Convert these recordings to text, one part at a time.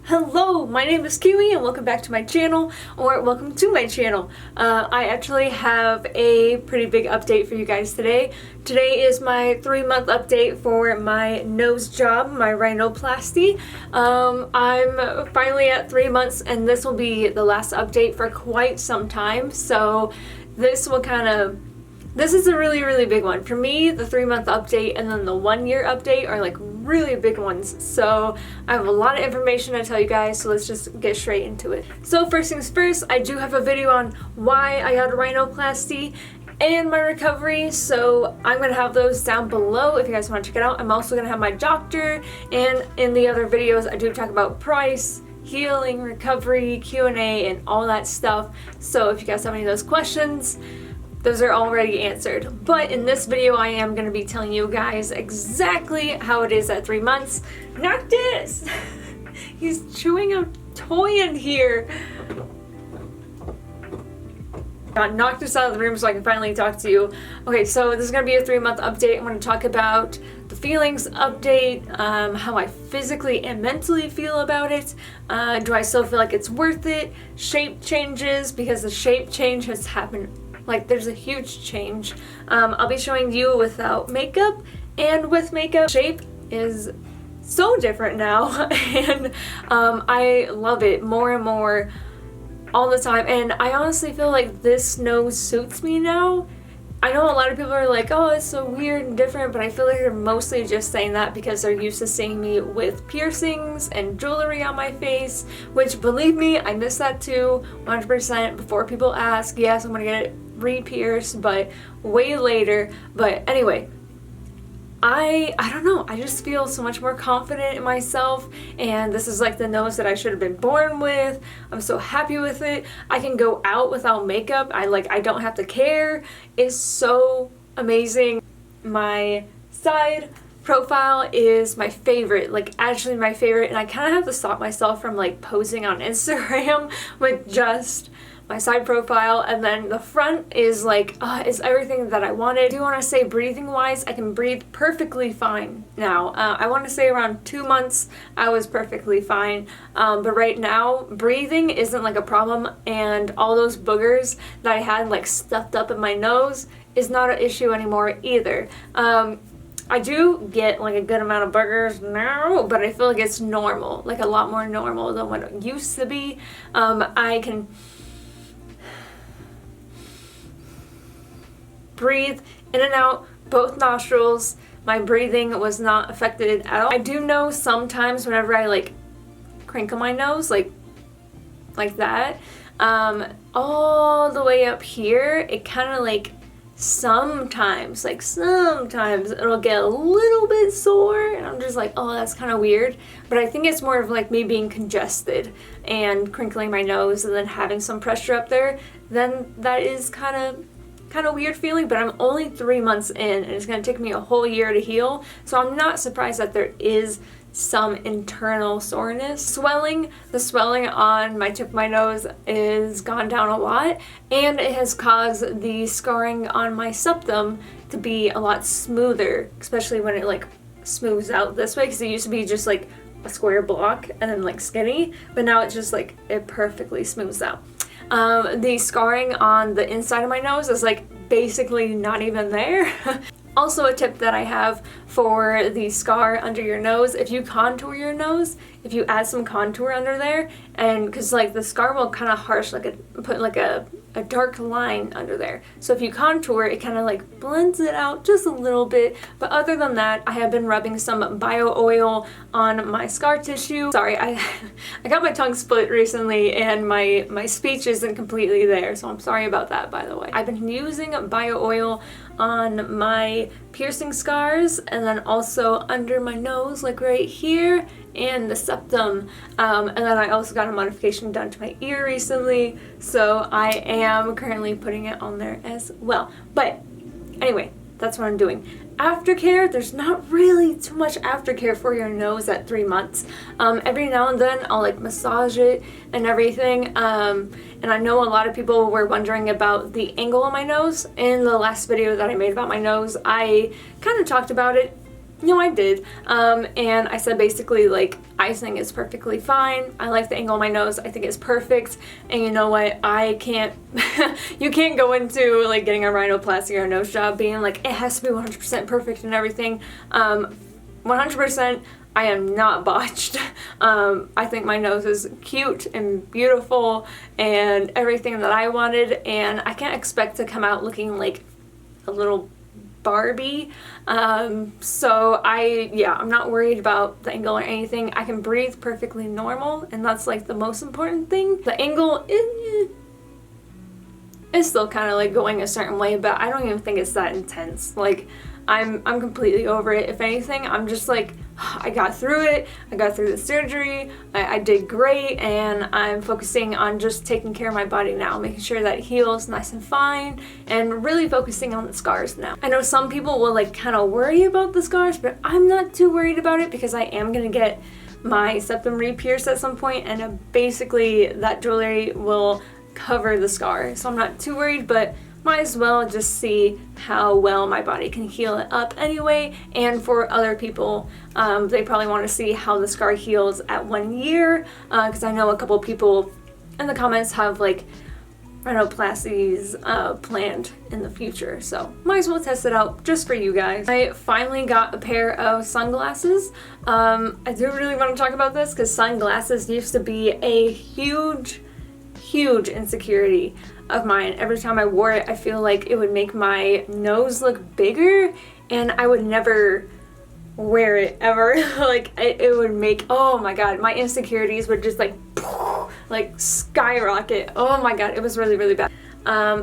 Hello, my name is Kiwi and welcome back to my channel, or welcome to my channel. I actually have a pretty big update for you guys today. Today is my 3-month update for my nose job, my rhinoplasty. I'm finally at 3 months and this will be the last update for quite some time, so this is a really big one. For me, the 3-month update and then the 1-year update are like really big ones. So I have a lot of information to tell you guys, so let's just get straight into it. So first things first, I do have a video on why I got a rhinoplasty and my recovery, so I'm going to have those down below if you guys want to check it out. I'm also going to have my doctor, and in the other videos I do talk about price, healing, recovery, Q&A, and all that stuff. So if you guys have any of those questions, those are already answered. But in this video, I am going to be telling you guys exactly how it is at 3 months. Noctis! He's chewing a toy in here. Got Noctis out of the room so I can finally talk to you. Okay, so this is going to be a 3-month update. I'm going to talk about the feelings update, how I physically and mentally feel about it. Do I still feel like it's worth it? Shape changes, because the shape change has happened. Like, there's a huge change. I'll be showing you without makeup and with makeup. Shape is so different now and I love it more and more all the time, and I honestly feel like this nose suits me now. I know a lot of people are like, oh, it's so weird and different, but I feel like they're mostly just saying that because they're used to seeing me with piercings and jewelry on my face, which, believe me, I miss that too, 100%. Before people ask, yes, I'm gonna get it re-pierced, but way later. But anyway, I don't know, I just feel so much more confident in myself, and this is like the nose that I should have been born with. I'm so happy with it. I can go out without makeup. I don't have to care. It's so amazing. My side profile is my favorite, like actually my favorite, and I kind of have to stop myself from like posing on Instagram with just my side profile. And then the front is like, is everything that I wanted. I do want to say, breathing wise, I can breathe perfectly fine now. I want to say around 2 months I was perfectly fine, but right now breathing isn't like a problem, and all those boogers that I had like stuffed up in my nose is not an issue anymore either. I do get like a good amount of boogers now, but I feel like it's normal, like a lot more normal than what it used to be. I can breathe in and out both nostrils. My breathing was not affected at all. I do know sometimes whenever I like crinkle my nose like that, all the way up here, it kind of like sometimes it'll get a little bit sore, and I'm just like, oh, that's kind of weird. But I think it's more of like me being congested and crinkling my nose and then having some pressure up there. Then that is kind of weird feeling, but I'm only 3 months in and it's going to take me a whole year to heal, so I'm not surprised that there is some internal soreness. The swelling on my tip of my nose is gone down a lot, and it has caused the scarring on my septum to be a lot smoother, especially when it like smooths out this way, because it used to be just like a square block and then like skinny, but now it's just like it perfectly smooths out. The scarring on the inside of my nose is like basically not even there. Also, a tip that I have for the scar under your nose, if you contour your nose, if you add some contour under there, and because like the scar will kind of put like a dark line under there, so if you contour, it kind of like blends it out just a little bit. But other than that, I have been rubbing some bio oil on my scar tissue. Sorry, I got my tongue split recently and my speech isn't completely there, so I'm sorry about that, by the way. I've been using bio oil on my piercing scars, and then also under my nose, like right here, and the septum, and then I also got a modification done to my ear recently, so I am currently putting it on there as well. But anyway, that's what I'm doing. Aftercare, there's not really too much aftercare for your nose at 3 months. Every now and then I'll like massage it and everything, and I know a lot of people were wondering about the angle of my nose. In the last video that I made about my nose, I kind of talked about it No, I did. And I said basically like icing is perfectly fine. I like the angle of my nose. I think it's perfect. And you know what? I can't, you can't go into like getting a rhinoplasty or a nose job being like, it has to be 100% perfect and everything. 100%, I am not botched. I think my nose is cute and beautiful and everything that I wanted, and I can't expect to come out looking like a little Barbie. So I'm not worried about the angle or anything. I can breathe perfectly normal, and that's like the most important thing. The angle is still kind of like going a certain way, but I don't even think it's that intense. Like I'm completely over it. If anything, I'm just like, I got through it. I got through the surgery. I did great, and I'm focusing on just taking care of my body now, making sure that it heals nice and fine, and really focusing on the scars now. I know some people will like kind of worry about the scars, but I'm not too worried about it because I am gonna get my septum re-pierced at some point, and basically that jewelry will cover the scar. So I'm not too worried, but might as well just see how well my body can heal it up anyway. And for other people, they probably want to see how the scar heals at 1 year, because I know a couple people in the comments have like rhinoplasties planned in the future, so might as well test it out just for you guys. I finally got a pair of sunglasses. I do really want to talk about this because sunglasses used to be a huge insecurity of mine. Every time I wore it, I feel like it would make my nose look bigger, and I would never wear it ever. Like it would make, oh my god, my insecurities would just like skyrocket. Oh my god, it was really bad.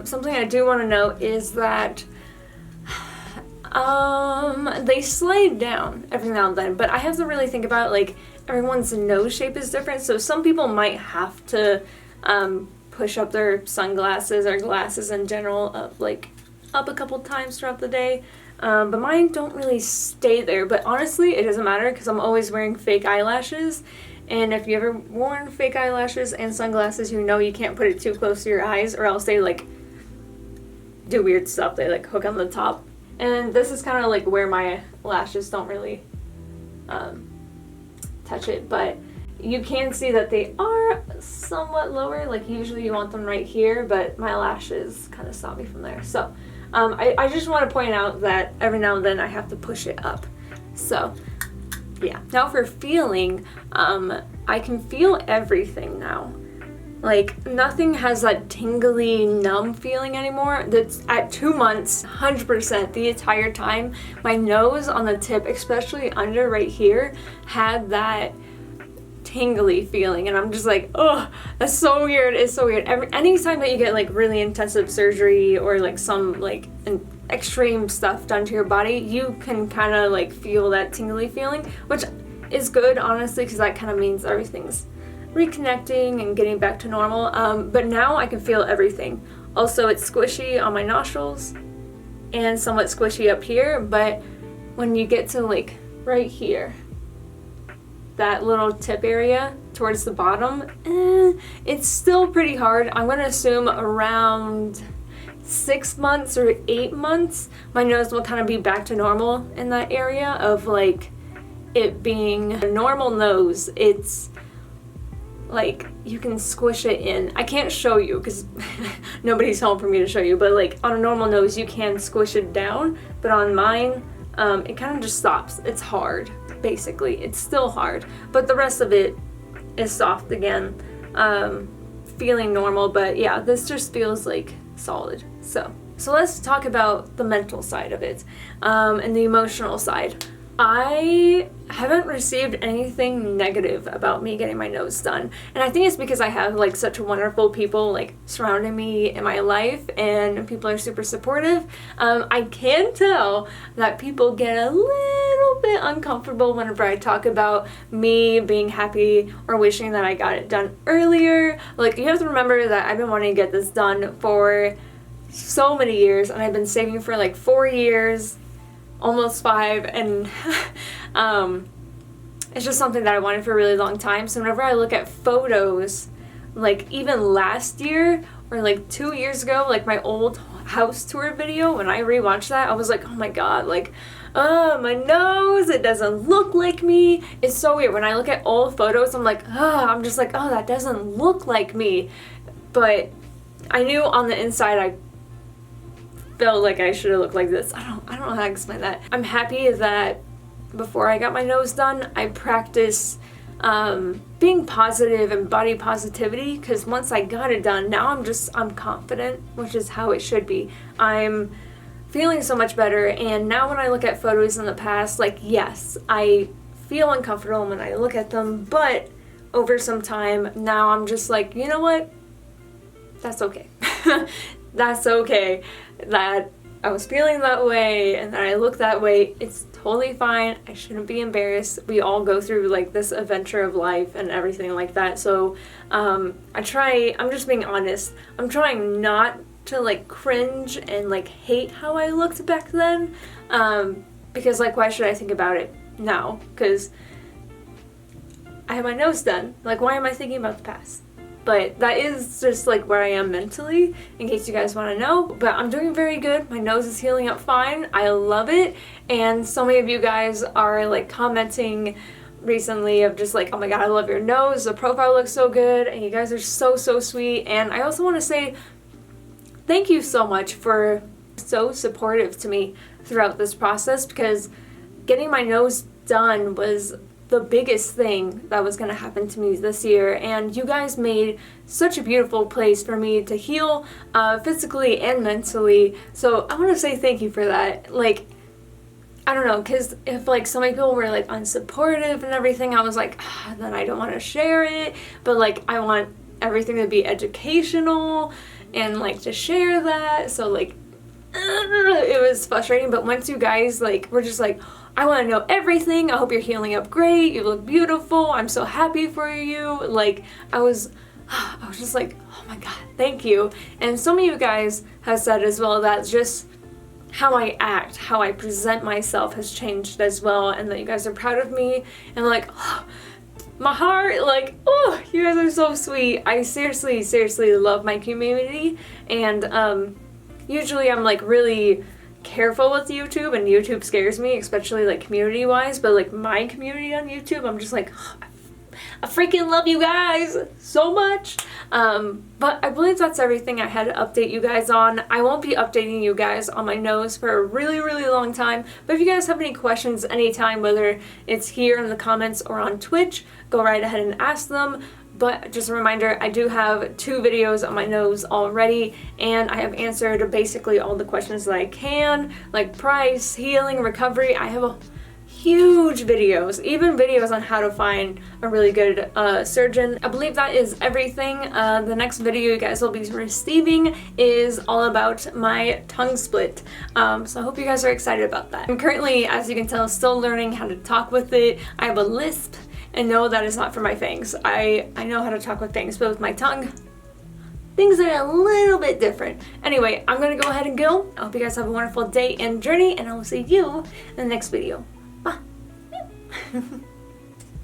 Something I do want to note is that they slide down every now and then, but I have to really think about it, like everyone's nose shape is different, so some people might have to push up their sunglasses or glasses in general up a couple times throughout the day, but mine don't really stay there. But honestly, it doesn't matter because I'm always wearing fake eyelashes, and if you ever worn fake eyelashes and sunglasses, you know you can't put it too close to your eyes or else they like do weird stuff. They like hook on the top, and this is kind of like where my lashes don't really touch it, but you can see that they are somewhat lower. Like usually you want them right here, but my lashes kind of stop me from there. So I just want to point out that every now and then I have to push it up. So yeah. Now for feeling, I can feel everything now. Like nothing has that tingly, numb feeling anymore. That's at 2 months, 100% the entire time. My nose on the tip, especially under right here, had that tingly feeling, and I'm just like, oh, that's so weird. It's so weird. Anytime that you get like really intensive surgery or like some like an extreme stuff done to your body, you can kind of like feel that tingly feeling, which is good honestly, because that kind of means everything's reconnecting and getting back to normal. But now I can feel everything. Also, it's squishy on my nostrils and somewhat squishy up here, but when you get to like right here, that little tip area towards the bottom, it's still pretty hard. I'm gonna assume around 6 months or 8 months, my nose will kind of be back to normal in that area of like it being a normal nose. It's like you can squish it in. I can't show you because nobody's home for me to show you, but like on a normal nose you can squish it down, but on mine it kind of just stops. It's hard. Basically, it's still hard, but the rest of it is soft again, feeling normal. But yeah, this just feels like solid. So let's talk about the mental side of it, and the emotional side. I haven't received anything negative about me getting my nose done, and I think it's because I have like such wonderful people like surrounding me in my life, and people are super supportive. I can tell that people get a little bit uncomfortable whenever I talk about me being happy or wishing that I got it done earlier. Like, you have to remember that I've been wanting to get this done for so many years, and I've been saving for like 4 years, almost 5, and it's just something that I wanted for a really long time. So whenever I look at photos, like even last year or like 2 years ago, like my old house tour video, when I rewatched that, I was like, oh my god, like my nose, it doesn't look like me. It's so weird. When I look at old photos, I'm like, I'm just like, oh, that doesn't look like me. But I knew on the inside I felt like I should have looked like this. I don't know how to explain that. I'm happy that before I got my nose done, I practiced being positive and body positivity, because once I got it done, now I'm confident, which is how it should be. I'm feeling so much better, and now when I look at photos in the past, like, yes, I feel uncomfortable when I look at them, but over some time, now I'm just like, you know what? That's okay. That's okay that I was feeling that way and that I look that way. It's totally fine. I shouldn't be embarrassed. We all go through like this adventure of life and everything like that. So I'm just being honest. I'm trying not to like cringe and like hate how I looked back then, because like, why should I think about it now? Because I had my nose done. Like, why am I thinking about the past? But that is just like where I am mentally, in case you guys want to know. But I'm doing very good. My nose is healing up fine. I love it. And so many of you guys are like commenting recently of just like, oh my god, I love your nose. The profile looks so good. And you guys are so, so sweet. And I also want to say thank you so much for so supportive to me throughout this process, because getting my nose done was the biggest thing that was going to happen to me this year, and you guys made such a beautiful place for me to heal physically and mentally. So I want to say thank you for that. Like, I don't know, because if like so many people were like unsupportive and everything, I was like, then I don't want to share it, but like I want everything to be educational and like to share that. So like it was frustrating, but once you guys like were just like, I want to know everything, I hope you're healing up great, you look beautiful, I'm so happy for you, like I was just like, oh my god, thank you. And so many of you guys have said as well that just how I act, how I present myself has changed as well, and that you guys are proud of me, and like, my heart, like, oh, you guys are so sweet. I seriously love my community, and usually I'm like really careful with YouTube, and YouTube scares me, especially like community wise, but like my community on YouTube, I'm just like, I freaking love you guys so much. But I believe that's everything I had to update you guys on. I won't be updating you guys on my nose for a really long time, but if you guys have any questions anytime, whether it's here in the comments or on Twitch, go right ahead and ask them. But just a reminder, I do have 2 videos on my nose already, and I have answered basically all the questions that I can, like price, healing, recovery. I have a huge videos, even videos on how to find a really good surgeon. I believe that is everything. The next video you guys will be receiving is all about my tongue split. So I hope you guys are excited about that. I'm currently, as you can tell, still learning how to talk with it. I have a lisp. And no, that is not for my fangs. I know how to talk with things, but with my tongue, things are a little bit different. Anyway, I'm gonna go ahead and go. I hope you guys have a wonderful day and journey, and I will see you in the next video. Bye.